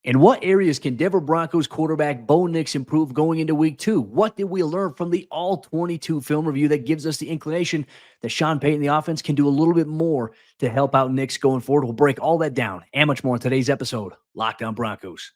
In what areas can Denver Broncos quarterback Bo Nix improve going into week 2? What did we learn from the all-22 film review that gives us the inclination that Sean Payton and the offense can do a little bit more to help out Nix going forward? We'll break all that down and much more in today's episode, Locked On Broncos.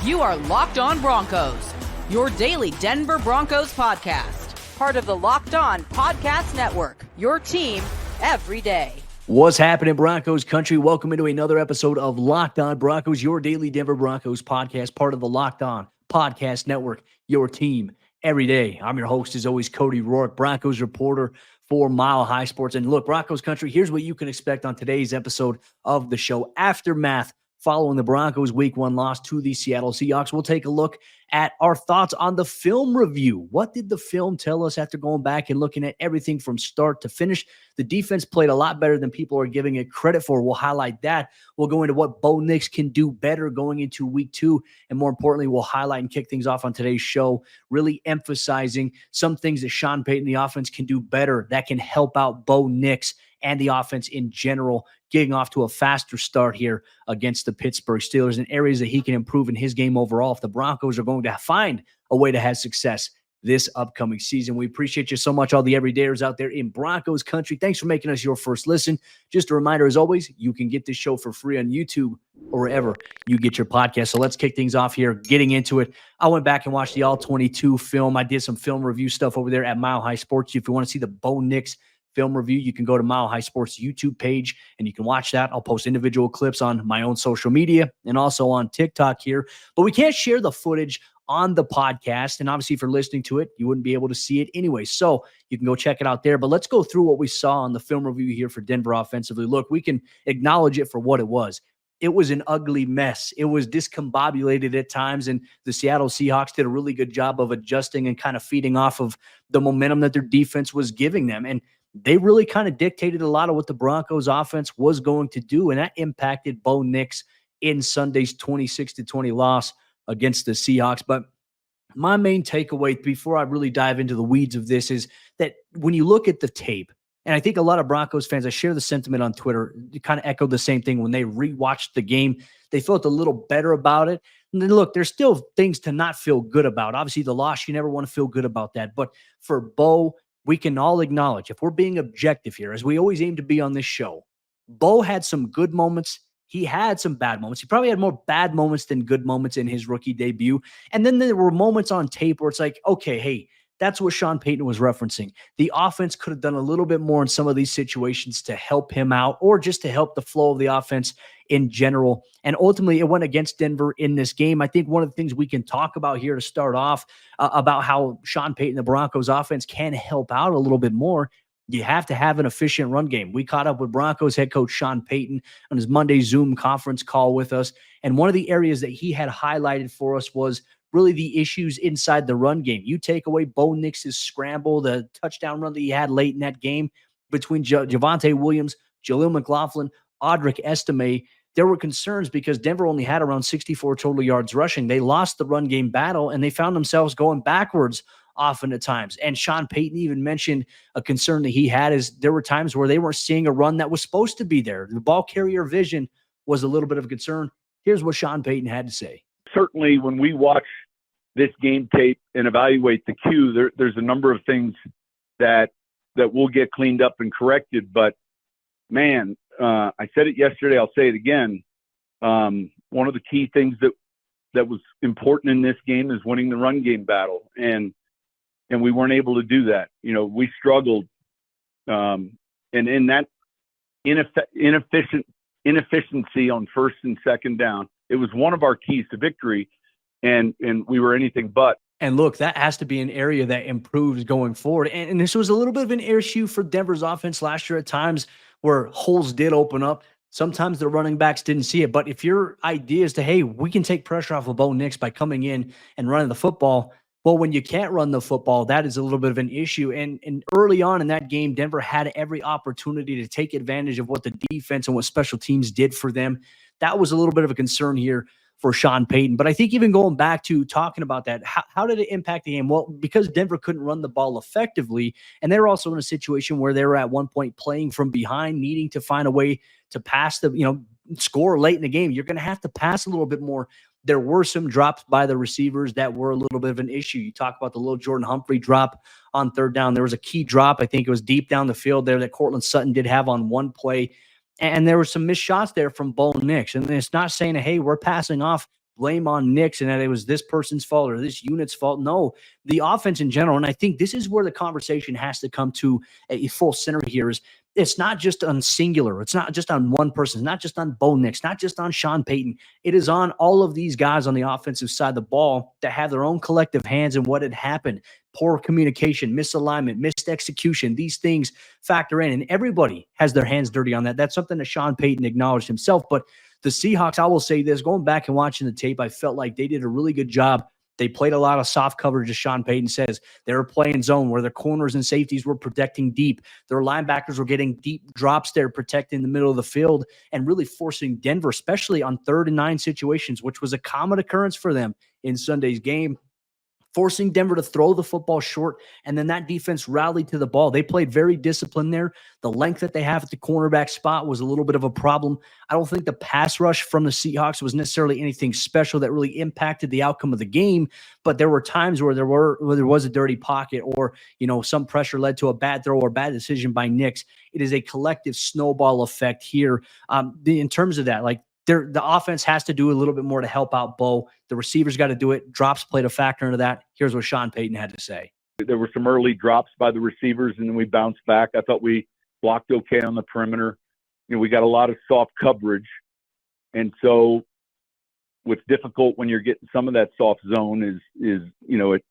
You are Locked On Broncos, your daily Denver Broncos podcast. Part of the Locked On Podcast Network, your team every day. What's happening, Broncos Country? Welcome into another episode of Locked On Broncos, your daily Denver Broncos podcast, part of the Locked On Podcast Network, your team every day. I'm your host, as always, Cody Roark, Broncos reporter for Mile High Sports. And look, Broncos Country, here's what you can expect on today's episode of the show. Aftermath following the Broncos' Week 1 loss to the Seattle Seahawks, we'll take a look at our thoughts on the film review. What did the film tell us after going back and looking at everything from start to finish? The defense played a lot better than people are giving it credit for. We'll highlight that. We'll go into what Bo Nix can do better going into Week 2. And more importantly, we'll highlight and kick things off on today's show, really emphasizing some things that Sean Payton, the offense, can do better that can help out Bo Nix and the offense in general, getting off to a faster start here against the Pittsburgh Steelers, and areas that he can improve in his game overall if the Broncos are going to find a way to have success this upcoming season. We appreciate you so much, all the everydayers out there in Broncos Country. Thanks for making us your first listen. Just a reminder, as always, you can get this show for free on YouTube or wherever you get your podcast. So let's kick things off here, getting into it. I went back and watched the All-22 film. I did some film review stuff over there at Mile High Sports. If you want to see the Bo Nix film review, you can go to Mile High Sports YouTube page and you can watch that. I'll post individual clips on my own social media and also on TikTok here, but we can't share the footage on the podcast. And obviously, if you're listening to it, you wouldn't be able to see it anyway. So you can go check it out there. But let's go through what we saw on the film review here for Denver offensively. Look, we can acknowledge it for what it was. It was an ugly mess. It was discombobulated at times, and the Seattle Seahawks did a really good job of adjusting and kind of feeding off of the momentum that their defense was giving them. And they really kind of dictated a lot of what the Broncos offense was going to do, and that impacted Bo Nix in Sunday's 26-20 loss against the Seahawks. But my main takeaway before I really dive into the weeds of this is that when you look at the tape, and I think a lot of Broncos fans, I share the sentiment on Twitter, kind of echoed the same thing when they rewatched the game. They felt a little better about it. And then look, there's still things to not feel good about. Obviously, the loss, you never want to feel good about that. But for Bo, we can all acknowledge, if we're being objective here, as we always aim to be on this show, Bo had some good moments. He had some bad moments. He probably had more bad moments than good moments in his rookie debut. And then there were moments on tape where it's like, okay, hey, that's what Sean Payton was referencing. The offense could have done a little bit more in some of these situations to help him out or just to help the flow of the offense in general. And ultimately, it went against Denver in this game. I think one of the things we can talk about here to start off about how Sean Payton, the Broncos offense, can help out a little bit more. You have to have an efficient run game. We caught up with Broncos head coach Sean Payton on his Monday Zoom conference call with us. And one of the areas that he had highlighted for us was really the issues inside the run game. You take away Bo Nix's scramble, the touchdown run that he had late in that game between Javonte Williams, Jaleel McLaughlin, Audric Estime, there were concerns because Denver only had around 64 total yards rushing. They lost the run game battle, and they found themselves going backwards often at times. And Sean Payton even mentioned a concern that he had is there were times where they weren't seeing a run that was supposed to be there. The ball carrier vision was a little bit of a concern. Here's what Sean Payton had to say. Certainly, when we watch this game tape and evaluate the cue, there's a number of things that will get cleaned up and corrected. But, man, I said it yesterday, I'll say it again. One of the key things that was important in this game is winning the run game battle. And we weren't able to do that. You know, we struggled. And in that inefficiency on first and second down, it was one of our keys to victory, and we were anything but. And look, that has to be an area that improves going forward. And this was a little bit of an issue for Denver's offense last year at times where holes did open up. Sometimes the running backs didn't see it. But if your idea is to, hey, we can take pressure off of Bo Nix by coming in and running the football, well, when you can't run the football, that is a little bit of an issue. And early on in that game, Denver had every opportunity to take advantage of what the defense and what special teams did for them. That was a little bit of a concern here for Sean Payton. But I think even going back to talking about that, how did it impact the game? Well, because Denver couldn't run the ball effectively, and they were also in a situation where they were at one point playing from behind, needing to find a way to pass score late in the game. You're going to have to pass a little bit more. There were some drops by the receivers that were a little bit of an issue. You talk about the little Jordan Humphrey drop on third down. There was a key drop. I think it was deep down the field there that Cortland Sutton did have on one play. And there were some missed shots there from Bo Nix. And it's not saying, hey, we're passing off blame on Nix and that it was this person's fault or this unit's fault. No, the offense in general. And I think this is where the conversation has to come to a full center here is it's not just on singular. It's not just on one person. It's not just on Bo Nix, not just on Sean Payton. It is on all of these guys on the offensive side of the ball that have their own collective hands in what had happened. Poor communication, misalignment, missed execution. These things factor in, and everybody has their hands dirty on that. That's something that Sean Payton acknowledged himself. But the Seahawks, I will say this, going back and watching the tape, I felt like they did a really good job. They played a lot of soft coverage, as Sean Payton says. They were playing zone where their corners and safeties were protecting deep. Their linebackers were getting deep drops there, protecting the middle of the field and really forcing Denver, especially on 3rd and 9 situations, which was a common occurrence for them in Sunday's game, forcing Denver to throw the football short, and then that defense rallied to the ball. They played very disciplined there. The length that they have at the cornerback spot was a little bit of a problem. I don't think the pass rush from the Seahawks was necessarily anything special that really impacted the outcome of the game, but there were times where there was a dirty pocket or, some pressure led to a bad throw or bad decision by Nix. It is a collective snowball effect here. In terms of that, the offense has to do a little bit more to help out Bo. The receivers got to do it. Drops played a factor into that. Here's what Sean Payton had to say. There were some early drops by the receivers, and then we bounced back. I thought we blocked okay on the perimeter. We got a lot of soft coverage. And so what's difficult when you're getting some of that soft zone is it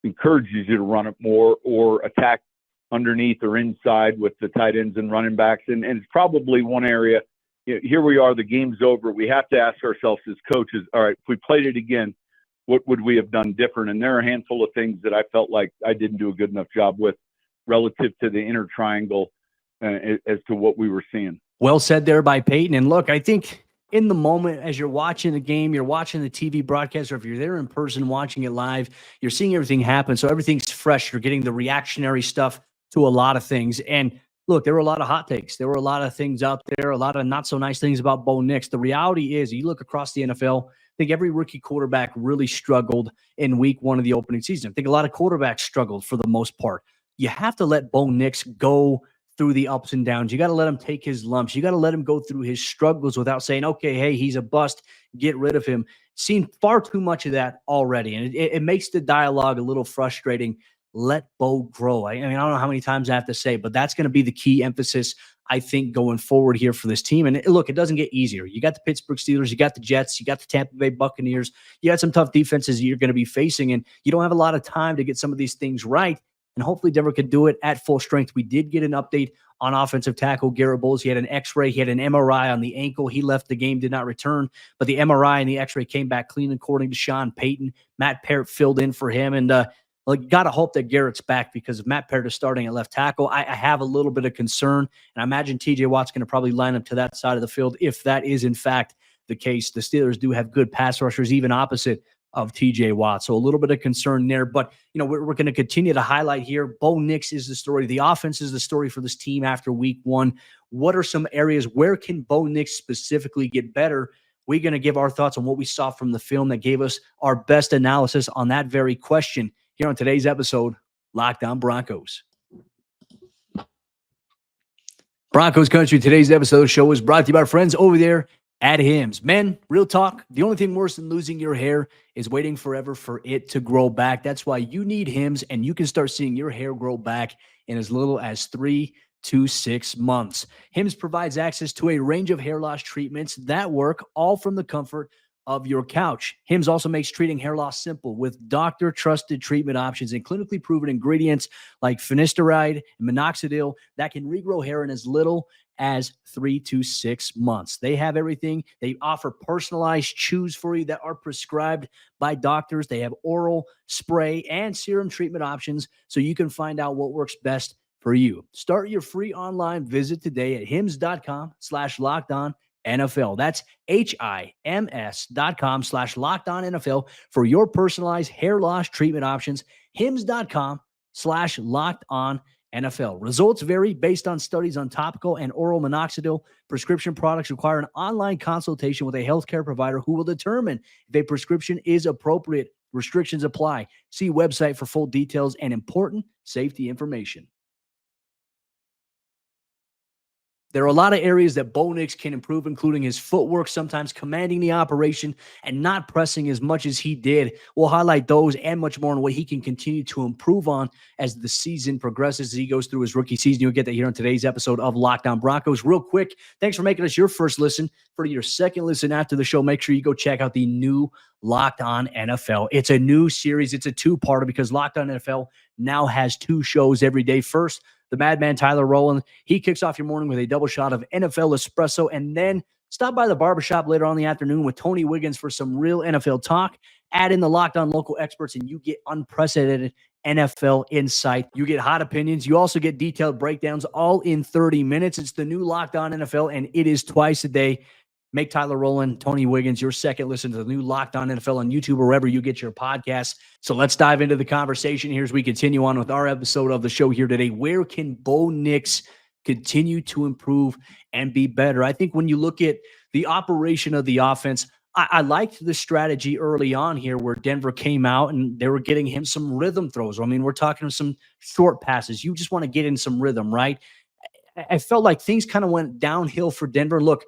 encourages you to run it more or attack underneath or inside with the tight ends and running backs. And it's probably one area. Here we are, the game's over. We have to ask ourselves as coaches, all right, if we played it again, what would we have done different? And there are a handful of things that I felt like I didn't do a good enough job with relative to the inner triangle as to what we were seeing. Well said there by Payton. And look, I think in the moment, as you're watching the game, you're watching the TV broadcast, or if you're there in person watching it live, you're seeing everything happen. So everything's fresh. You're getting the reactionary stuff to a lot of things. And look, there were a lot of hot takes. There were a lot of things out there, a lot of not so nice things about Bo Nix. The reality is, you look across the NFL, I think every rookie quarterback really struggled in week 1 of the opening season. I think a lot of quarterbacks struggled for the most part. You have to let Bo Nix go through the ups and downs. You got to let him take his lumps. You got to let him go through his struggles without saying, okay, hey, he's a bust, get rid of him. Seen far too much of that already. And it makes the dialogue a little frustrating. Let Bo grow. I don't know how many times I have to say, but that's going to be the key emphasis, I think, going forward here for this team. And look, it doesn't get easier. You got the Pittsburgh Steelers, you got the Jets, you got the Tampa Bay Buccaneers. You got some tough defenses you're going to be facing, and you don't have a lot of time to get some of these things right. And hopefully Denver could do it at full strength. We did get an update on offensive tackle Garrett Bowles. He had an X-ray. He had an MRI on the ankle. He left the game, did not return. But the MRI and the X-ray came back clean, according to Sean Payton. Matt Parrott filled in for him. And got to hope that Garrett's back, because if Matt Parrott is starting at left tackle, I have a little bit of concern. And I imagine TJ Watt's going to probably line up to that side of the field if that is, in fact, the case. The Steelers do have good pass rushers, even opposite of TJ Watt. So a little bit of concern there. But, we're going to continue to highlight here. Bo Nix is the story. The offense is the story for this team after week 1. What are some areas? Where can Bo Nix specifically get better? We're going to give our thoughts on what we saw from the film that gave us our best analysis on that very question here on today's episode, Locked On Broncos. Broncos Country, today's episode of the show is brought to you by our friends over there at Hims. Men, real talk, the only thing worse than losing your hair is waiting forever for it to grow back. That's why you need Hims, and you can start seeing your hair grow back in as little as 3 to 6 months. Hims provides access to a range of hair loss treatments that work all from the comfort of your couch. Hims also makes treating hair loss simple with doctor-trusted treatment options and clinically proven ingredients like finasteride and minoxidil that can regrow hair in as little as 3 to 6 months. They have everything. They offer personalized chews for you that are prescribed by doctors. They have oral, spray, and serum treatment options so you can find out what works best for you. Start your free online visit today at hims.com/lockedon NFL. That's HIMS.com/LockedOnNFL for your personalized hair loss treatment options. HIMS.com/LockedOnNFL. Results vary based on studies on topical and oral minoxidil. Prescription products require an online consultation with a healthcare provider who will determine if a prescription is appropriate. Restrictions apply. See website for full details and important safety information. There are a lot of areas that Bo Nix can improve, including his footwork, sometimes commanding the operation and not pressing as much as he did. We'll highlight those and much more on what he can continue to improve on as the season progresses, as he goes through his rookie season. You'll get that here on today's episode of Locked On Broncos. Real quick, thanks for making us your first listen. For your second listen after the show, make sure you go check out the new Locked On NFL. It's a new series. It's a two-parter because Locked On NFL now has two shows every day. First, the madman Tyler Rowland, he kicks off your morning with a double shot of NFL espresso, and then stop by the barbershop later on in the afternoon with Tony Wiggins for some real NFL talk. Add in the Locked On local experts, and you get unprecedented NFL insight. You get hot opinions. You also get detailed breakdowns all in 30 minutes. It's the new Locked On NFL, and it is twice a day. Make Tyler Rowland, Tony Wiggins, your second listen to the new Locked On NFL on YouTube or wherever you get your podcasts. So let's dive into the conversation here as we continue on with our episode of the show here today. Where can Bo Nix continue to improve and be better? I think when you look at the operation of the offense, I liked the strategy early on here where Denver came out and they were getting him some rhythm throws. I mean, we're talking some short passes. You just want to get in some rhythm, right? I felt like things kind of went downhill for Denver. Look,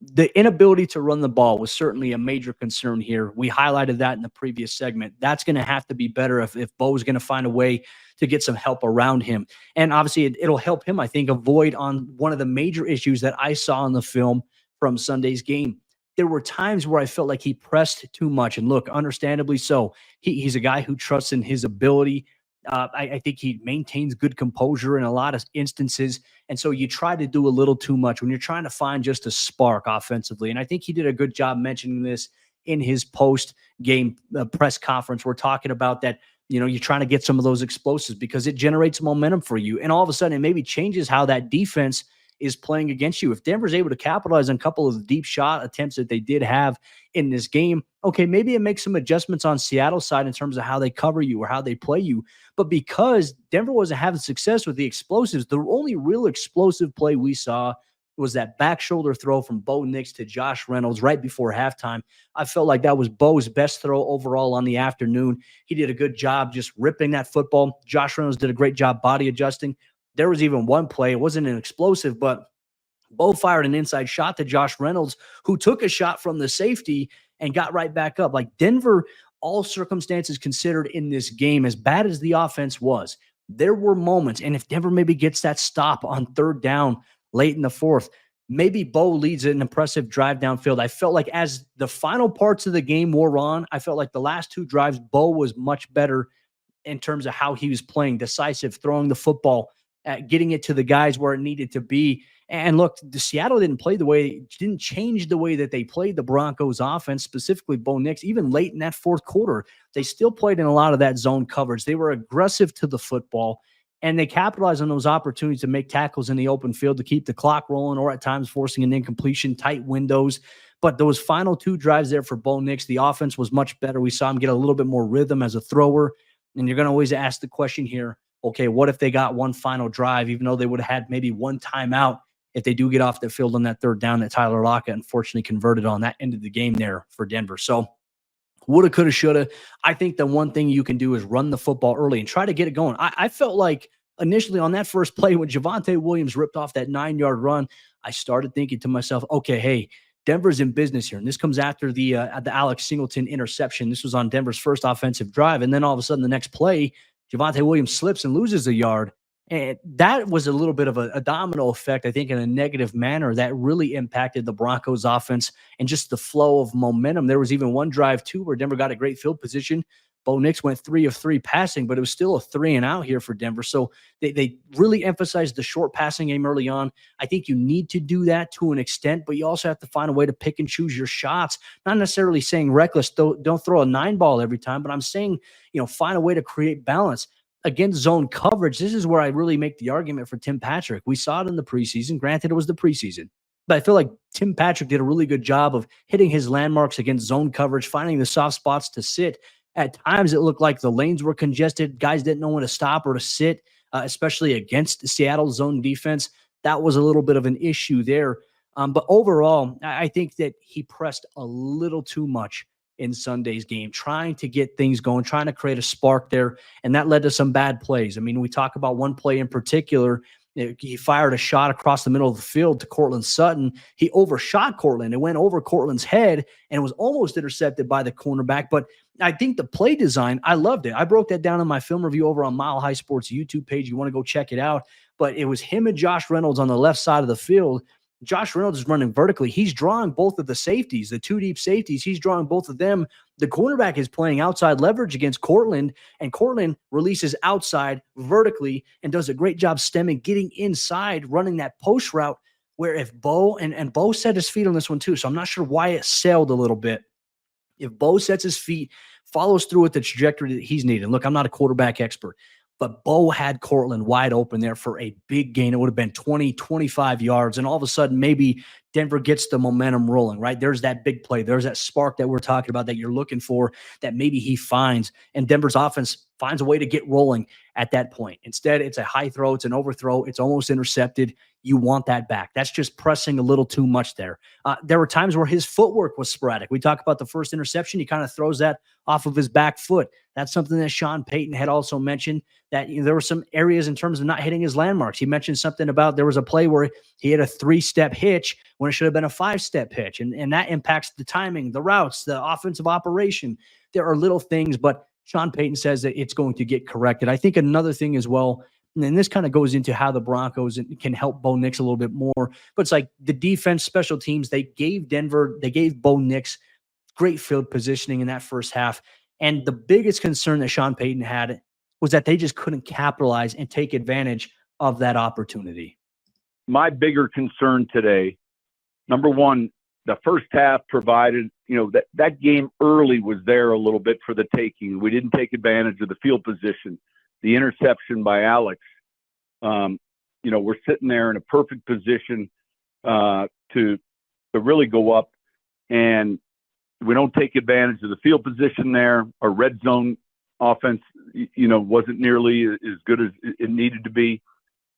the inability to run the ball was certainly a major concern here. We highlighted that in the previous segment. That's going to have to be better if Bo's going to find a way to get some help around him. And obviously it'll help him, I think, avoid on one of the major issues that I saw in the film from Sunday's game. There were times where I felt like he pressed too much. And look, understandably so. He's a guy who trusts in his ability. I think he maintains good composure in a lot of instances. And so you try to do a little too much when you're trying to find just a spark offensively. And I think he did a good job mentioning this in his post-game press conference. We're talking about that, you're trying to get some of those explosives because it generates momentum for you. And all of a sudden, it maybe changes how that defense is playing against you. If Denver's able to capitalize on a couple of the deep shot attempts that they did have in this game, okay, maybe it makes some adjustments on Seattle's side in terms of how they cover you or how they play you. But because Denver wasn't having success with the explosives, the only real explosive play we saw was that back shoulder throw from Bo Nix to Josh Reynolds right before halftime. I felt like that was Bo's best throw overall on the afternoon. He did a good job just ripping that football. Josh Reynolds did a great job body adjusting. There was even one play. It wasn't an explosive, but Bo fired an inside shot to Josh Reynolds, who took a shot from the safety and got right back up. Like Denver, all circumstances considered in this game, as bad as the offense was, there were moments. And if Denver maybe gets that stop on third down late in the fourth, maybe Bo leads an impressive drive downfield. I felt like as the final parts of the game wore on, I felt like the last two drives, Bo was much better in terms of how he was playing, decisive, throwing the football, getting it to the guys where it needed to be. And look, the Seattle didn't change the way that they played the Broncos offense, specifically Bo Nix. Even late in that fourth quarter, they still played in a lot of that zone coverage. They were aggressive to the football, and they capitalized on those opportunities to make tackles in the open field to keep the clock rolling or at times forcing an incompletion, tight windows. But those final two drives there for Bo Nix, the offense was much better. We saw him get a little bit more rhythm as a thrower. And you're going to always ask the question here, okay, what if they got one final drive, even though they would have had maybe one timeout if they do get off the field on that third down that Tyler Lockett unfortunately converted on that end of the game there for Denver. So woulda, coulda, shoulda. I think the one thing you can do is run the football early and try to get it going. I felt like initially on that first play when Javonte Williams ripped off that 9-yard run, I started thinking to myself, okay, hey, Denver's in business here. And this comes after the Alex Singleton interception. This was on Denver's first offensive drive. And then all of a sudden the next play, Javonte Williams slips and loses a yard. And that was a little bit of a domino effect, I think, in a negative manner that really impacted the Broncos offense and just the flow of momentum. There was even one drive, too, where Denver got a great field position. Bo Nix went 3 of 3 passing, but it was still a 3-and-out here for Denver. So they really emphasized the short passing game early on. I think you need to do that to an extent, but you also have to find a way to pick and choose your shots. Not necessarily saying reckless, don't throw a 9-ball every time, but I'm saying, find a way to create balance. Against zone coverage, this is where I really make the argument for Tim Patrick. We saw it in the preseason. Granted, it was the preseason. But I feel like Tim Patrick did a really good job of hitting his landmarks against zone coverage, finding the soft spots to sit. At times, it looked like the lanes were congested. Guys didn't know when to stop or to sit, especially against the Seattle zone defense. That was a little bit of an issue there. But overall, I think that he pressed a little too much in Sunday's game, trying to get things going, trying to create a spark there. And that led to some bad plays. I mean, we talk about one play in particular. He fired a shot across the middle of the field to Courtland Sutton. He overshot Courtland. It went over Courtland's head and was almost intercepted by the cornerback. But I think the play design, I loved it. I broke that down in my film review over on Mile High Sports YouTube page. You want to go check it out. But it was him and Josh Reynolds on the left side of the field. Josh Reynolds is running vertically. He's drawing both of the safeties, the two deep safeties. He's drawing both of them. The cornerback is playing outside leverage against Courtland, and Courtland releases outside vertically and does a great job stemming, getting inside, running that post route where if Bo, and Bo set his feet on this one too, so I'm not sure why it sailed a little bit. If Bo sets his feet, follows through with the trajectory that he's needing. Look, I'm not a quarterback expert, but Bo had Courtland wide open there for a big gain. It would have been 20, 25 yards. And all of a sudden, maybe Denver gets the momentum rolling, right? There's that big play. There's that spark that we're talking about that you're looking for that maybe he finds. And Denver's offense finds a way to get rolling at that point. Instead, it's a high throw. It's an overthrow. It's almost intercepted. You want that back. That's just pressing a little too much there. There were times where his footwork was sporadic. We talk about the first interception. He kind of throws that off of his back foot. That's something that Sean Payton had also mentioned, that there were some areas in terms of not hitting his landmarks. He mentioned something about there was a play where he had a 3-step hitch when it should have been a 5-step hitch. And that impacts the timing, the routes, the offensive operation. There are little things, but Sean Payton says that it's going to get corrected. I think another thing as well, and this kind of goes into how the Broncos can help Bo Nix a little bit more, but it's like the defense, special teams, they gave Bo Nix great field positioning in that first half. And the biggest concern that Sean Payton had was that they just couldn't capitalize and take advantage of that opportunity. My bigger concern today, number one, the first half provided, that game early was there a little bit for the taking. We didn't take advantage of the field position, the interception by Alex. We're sitting there in a perfect position to really go up, and we don't take advantage of the field position there. Our red zone offense, wasn't nearly as good as it needed to be.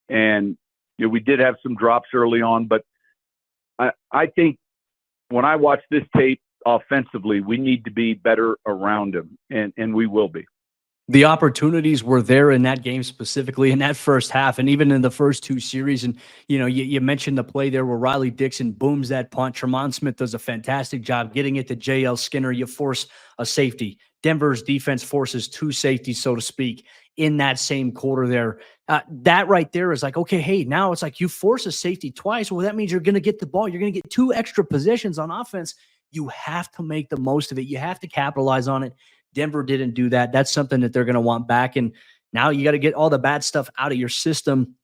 And, we did have some drops early on, but I think when I watch this tape offensively, we need to be better around him, and we will be. The opportunities were there in that game, specifically in that first half, and even in the first two series. And, you mentioned the play there where Riley Dixon booms that punt. Tremont Smith does a fantastic job getting it to J.L. Skinner. You force a safety. Denver's defense forces two safeties, so to speak, in that same quarter there. That right there is like, okay, hey, now it's like you force a safety twice. Well, that means you're going to get the ball. You're going to get 2 extra possessions on offense. You have to make the most of it. You have to capitalize on it. Denver didn't do that. That's something that they're going to want back. And now you got to get all the bad stuff out of your system.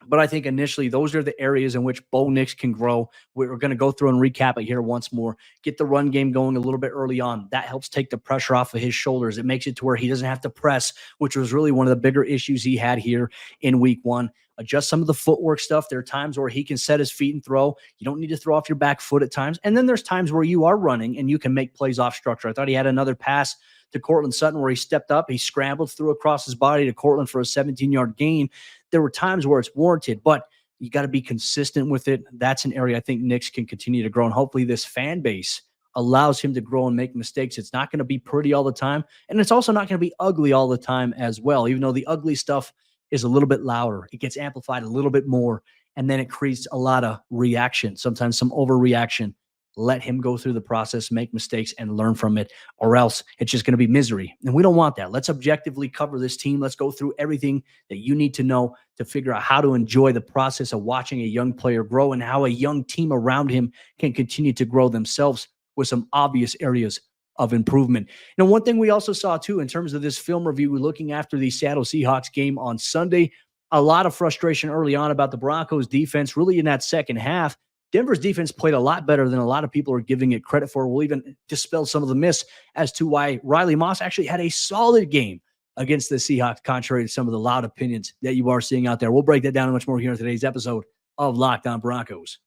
But I think initially those are the areas in which Bo Nix can grow. We're going to go through and recap it here once more. Get the run game going a little bit early on. That helps take the pressure off of his shoulders. It makes it to where he doesn't have to press, which was really one of the bigger issues he had here in week 1. Adjust some of the footwork stuff. There are times where he can set his feet and throw. You don't need to throw off your back foot at times. And then there's times where you are running and you can make plays off structure. I thought he had another pass to Courtland Sutton where he stepped up, he scrambled, threw across his body to Courtland for a 17-yard gain. There were times where it's warranted, but you got to be consistent with it. That's an area I think Nix can continue to grow, and hopefully this fan base allows him to grow and make mistakes. It's not going to be pretty all the time, and it's also not going to be ugly all the time as well, even though the ugly stuff is a little bit louder. It gets amplified a little bit more, and then it creates a lot of reaction, sometimes some overreaction. Let him go through the process, make mistakes, and learn from it, or else it's just going to be misery. And we don't want that. Let's objectively cover this team. Let's go through everything that you need to know to figure out how to enjoy the process of watching a young player grow and how a young team around him can continue to grow themselves with some obvious areas of improvement. Now, one thing we also saw, too, in terms of this film review, looking after the Seattle Seahawks game on Sunday, a lot of frustration early on about the Broncos defense, really in that second half. Denver's defense played a lot better than a lot of people are giving it credit for. We'll even dispel some of the myths as to why Riley Moss actually had a solid game against the Seahawks, contrary to some of the loud opinions that you are seeing out there. We'll break that down and much more here in today's episode of Locked On Broncos.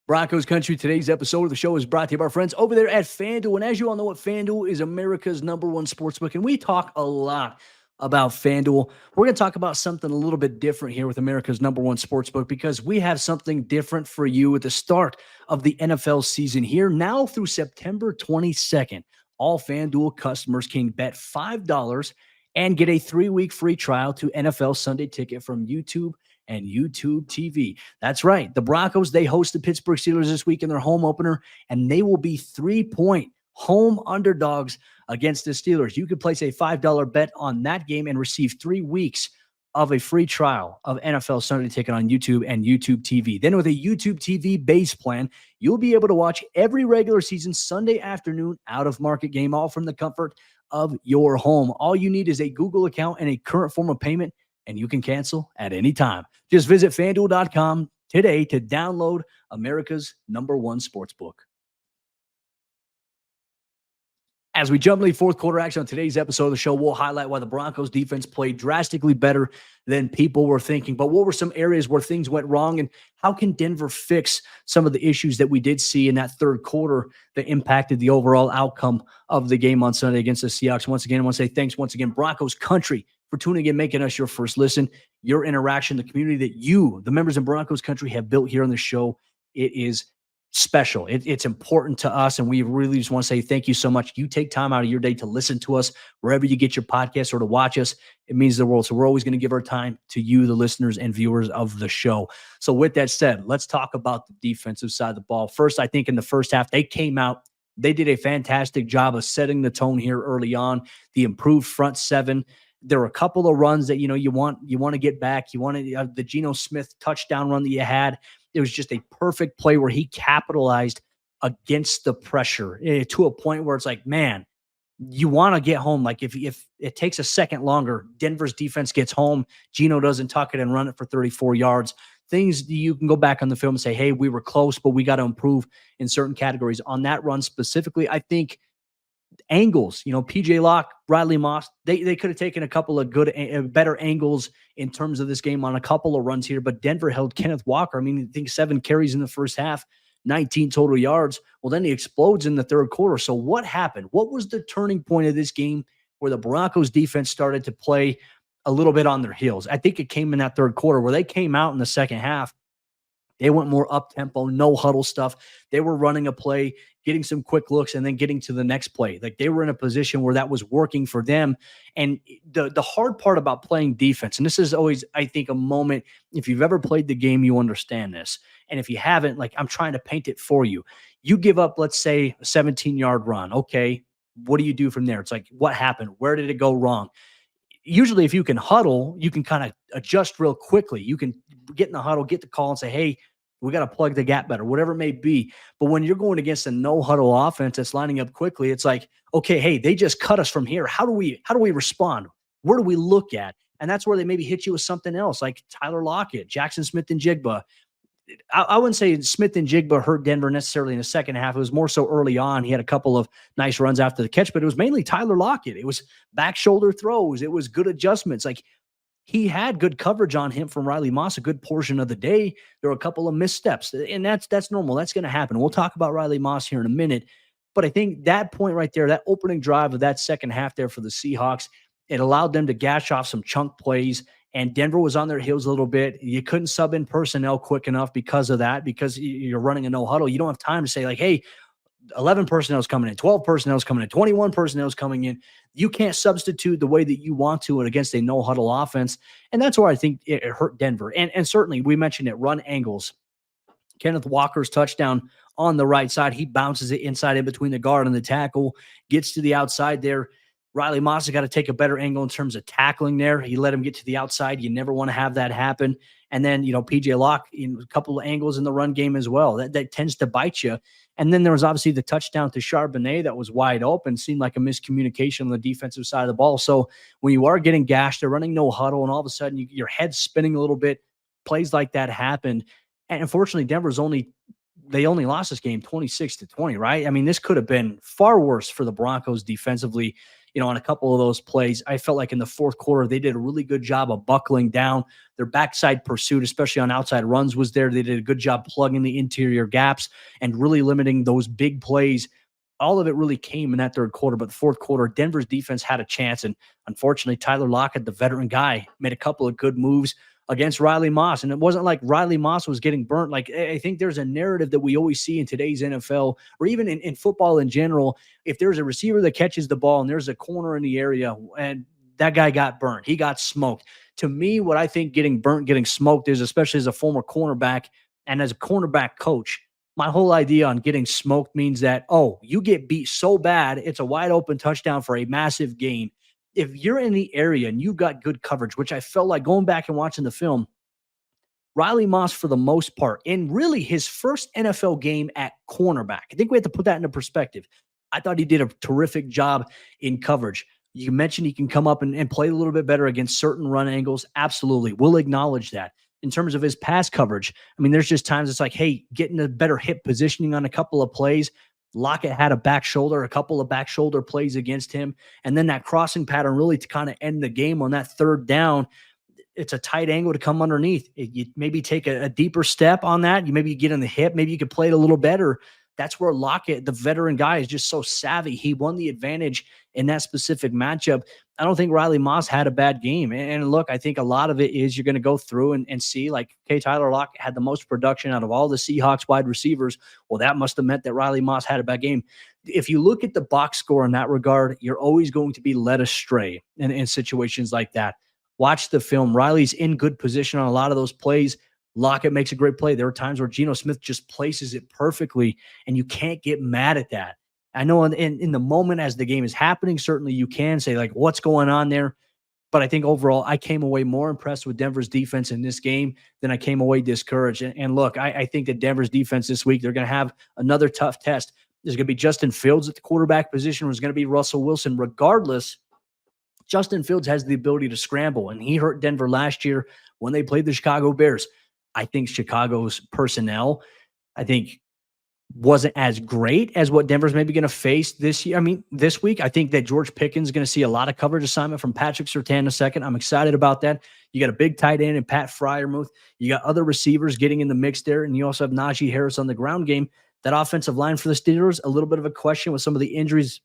Broncos Country, today's episode of the show is brought to you by our friends over there at FanDuel. And as you all know, what FanDuel is America's #1 sportsbook. And we talk a lot about FanDuel. We're going to talk about something a little bit different here with America's #1 sportsbook because we have something different for you at the start of the NFL season here. Now through September 22nd, all FanDuel customers can bet $5 and get a 3-week free trial to NFL Sunday Ticket from YouTube and YouTube TV. That's right. The Broncos, they host the Pittsburgh Steelers this week in their home opener, and they will be 3-point home underdogs against the Steelers. You could place a $5 bet on that game and receive 3 weeks of a free trial of NFL Sunday Ticket on YouTube and YouTube TV. Then with a YouTube TV base plan, you'll be able to watch every regular season Sunday afternoon out-of-market game, all from the comfort of your home. All you need is a Google account and a current form of payment, and you can cancel at any time. Just visit FanDuel.com today to download America's #1 sportsbook. As we jump into the fourth quarter action on today's episode of the show, we'll highlight why the Broncos defense played drastically better than people were thinking. But what were some areas where things went wrong, and how can Denver fix some of the issues that we did see in that third quarter that impacted the overall outcome of the game on Sunday against the Seahawks? Once again, I want to say thanks once again, Broncos Country, for tuning in, making us your first listen. Your interaction, the community that you, the members of Broncos Country, have built here on the show, it is special. It's important to us, and we really just want to say thank you so much. You take time out of your day to listen to us wherever you get your podcast or to watch us. It means the world. So we're always going to give our time to you, the listeners and viewers of the show. So with that said, let's talk about the defensive side of the ball. First, I think in the first half, they came out. They did a fantastic job of setting the tone here early on. The improved front seven. There were a couple of runs that, you want to get back. You wanted the Geno Smith touchdown run that you had. It was just a perfect play where he capitalized against the pressure to a point where it's like, man, you want to get home. Like if it takes a second longer, Denver's defense gets home, Geno doesn't tuck it and run it for 34 yards. Things you can go back on the film and say, hey, we were close, but we got to improve in certain categories. On that run specifically, I think angles, PJ Locke, Riley Moss, they could have taken a couple of better angles in terms of this game on a couple of runs here, but Denver held Kenneth Walker. I mean, I think 7 carries in the first half, 19 total yards. Well, then he explodes in the third quarter. So what happened? What was the turning point of this game where the Broncos defense started to play a little bit on their heels? I think it came in that third quarter where they came out in the second half. They went more up-tempo, no huddle stuff. They were running a play, getting some quick looks, and then getting to the next play. Like they were in a position where that was working for them. And the hard part about playing defense, and this is always, I think, a moment, if you've ever played the game, you understand this. And if you haven't, like I'm trying to paint it for you. You give up, let's say, a 17-yard run. Okay, what do you do from there? It's like, what happened? Where did it go wrong? Usually if you can huddle, you can kind of adjust real quickly. You can get in the huddle, get the call and say, hey, we got to plug the gap better, whatever it may be. But when you're going against a no huddle offense that's lining up quickly, it's like, okay, hey, they just cut us from here. How do we respond? Where do we look at? And that's where they maybe hit you with something else, like Tyler Lockett, Jackson Smith-Njigba. I wouldn't say Smith-Njigba hurt Denver necessarily in the second half. It was more so early on. He had a couple of nice runs after the catch, but it was mainly Tyler Lockett. It was back shoulder throws. It was good adjustments. Like he had good coverage on him from Riley Moss a good portion of the day. There were a couple of missteps, and that's normal. That's going to happen. We'll talk about Riley Moss here in a minute. But I think that point right there, that opening drive of that second half there for the Seahawks, it allowed them to gash off some chunk plays. And Denver was on their heels a little bit. You couldn't sub in personnel quick enough because of that, because you're running a no huddle. You don't have time to say like, hey, 11 personnel is coming in, 12 personnel is coming in, 21 personnel is coming in. You can't substitute the way that you want to against a no huddle offense. And that's where I think it hurt Denver. And certainly we mentioned it, run angles. Kenneth Walker's touchdown on the right side. He bounces it inside in between the guard and the tackle, gets to the outside there. Riley Moss has got to take a better angle in terms of tackling there. He let him get to the outside. You never want to have that happen. And then, PJ Locke in a couple of angles in the run game as well. That tends to bite you. And then there was obviously the touchdown to Charbonnet that was wide open, seemed like a miscommunication on the defensive side of the ball. So when you are getting gashed, they're running no huddle, and all of a sudden your head's spinning a little bit. Plays like that happened. And unfortunately, they only lost this game 26-20, right? I mean, this could have been far worse for the Broncos defensively. on a couple of those plays. I felt like in the fourth quarter, they did a really good job of buckling down. Their backside pursuit, especially on outside runs, was there. They did a good job plugging the interior gaps and really limiting those big plays. All of it really came in that third quarter, but the fourth quarter, Denver's defense had a chance. And unfortunately, Tyler Lockett, the veteran guy, made a couple of good moves against Riley Moss. And it wasn't like Riley Moss was getting burnt. Like, I think there's a narrative that we always see in today's NFL, or even in football in general. If there's a receiver that catches the ball and there's a corner in the area and that guy got burnt, he got smoked. To me, what I think getting burnt, getting smoked is, especially as a former cornerback and as a cornerback coach, my whole idea on getting smoked means that, oh, you get beat so bad, it's a wide open touchdown for a massive gain. If you're in the area and you've got good coverage, which I felt like going back and watching the film, Riley Moss, for the most part, in really his first NFL game at cornerback, I think we have to put that into perspective. I thought he did a terrific job in coverage. You mentioned he can come up and play a little bit better against certain run angles. Absolutely. We'll acknowledge that. In terms of his pass coverage, I mean, there's just times it's like, hey, getting a better hip positioning on a couple of plays. Lockett had a couple of back shoulder plays against him. And then that crossing pattern really to kind of end the game on that third down. It's a tight angle to come underneath. You maybe take a deeper step on that. You get in the hip. Maybe you could play it a little better. That's where Lockett, the veteran guy, is just so savvy. He won the advantage in that specific matchup. I don't think Riley Moss had a bad game. And look, I think a lot of it is you're going to go through and see, like, okay, Tyler Lockett had the most production out of all the Seahawks wide receivers. Well, that must have meant that Riley Moss had a bad game. If you look at the box score in that regard, you're always going to be led astray in situations like that. Watch the film. Riley's in good position on a lot of those plays. Lockett makes a great play. There are times where Geno Smith just places it perfectly, and you can't get mad at that. I know in the moment as the game is happening, certainly you can say, like, what's going on there? But I think overall, I came away more impressed with Denver's defense in this game than I came away discouraged. And look, I think that Denver's defense this week, they're going to have another tough test. There's going to be Justin Fields at the quarterback position. There's going to be Russell Wilson. Regardless, Justin Fields has the ability to scramble, and he hurt Denver last year when they played the Chicago Bears. I think Chicago's personnel, wasn't as great as what Denver's maybe going to face this year. I mean, this week, I think that George Pickens is going to see a lot of coverage assignment from Patrick Surtain in a second. I'm excited about that. You got a big tight end in Pat Freiermuth. You got other receivers getting in the mix there, and you also have Najee Harris on the ground game. That offensive line for the Steelers, a little bit of a question with some of the injuries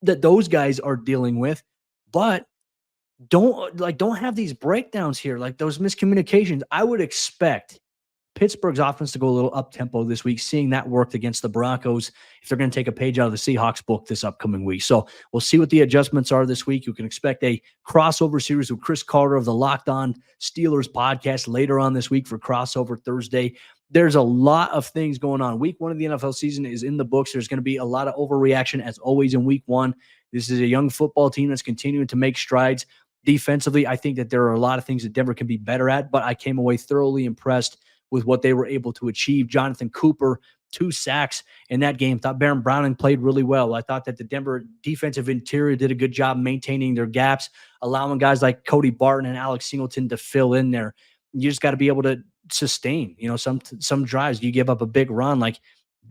that those guys are dealing with, but don't have these breakdowns here, like those miscommunications. I would expect Pittsburgh's offense to go a little up-tempo this week, seeing that worked against the Broncos if they're going to take a page out of the Seahawks book this upcoming week. So we'll see what the adjustments are this week. You can expect a crossover series with Chris Carter of the Locked On Steelers podcast later on this week for crossover Thursday. There's a lot of things going on. Week one of the NFL season is in the books. There's going to be a lot of overreaction, as always, in week one. This is a young football team that's continuing to make strides. Defensively, I think that there are a lot of things that Denver can be better at, but I came away thoroughly impressed with what they were able to achieve. Jonathan Cooper, 2 sacks in that game. Thought Baron Browning played really well. I thought that the Denver defensive interior did a good job maintaining their gaps, allowing guys like Cody Barton and Alex Singleton to fill in there. You just got to be able to sustain, some drives. You give up a big run, like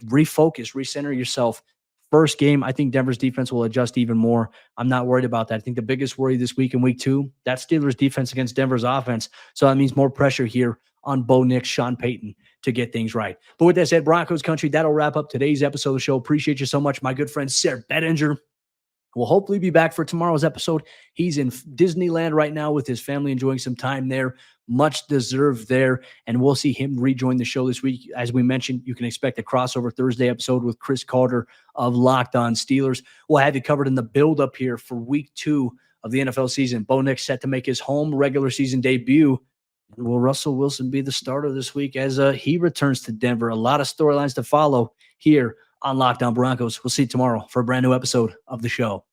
refocus, recenter yourself. First game, I think Denver's defense will adjust even more. I'm not worried about that. I think the biggest worry this week in week 2, that Steelers defense against Denver's offense. So that means more pressure here on Bo Nix, Sean Payton to get things right. But with that said, Broncos Country, that'll wrap up today's episode of the show. Appreciate you so much, my good friend Sayre Bedinger. We'll hopefully be back for tomorrow's episode. He's in Disneyland right now with his family, enjoying some time there. Much deserved there. And we'll see him rejoin the show this week. As we mentioned, you can expect a crossover Thursday episode with Chris Carter of Locked On Steelers. We'll have you covered in the build-up here for week 2 of the NFL season. Bo Nix set to make his home regular season debut. And will Russell Wilson be the starter this week as he returns to Denver? A lot of storylines to follow here on Locked On Broncos. We'll see you tomorrow for a brand new episode of the show.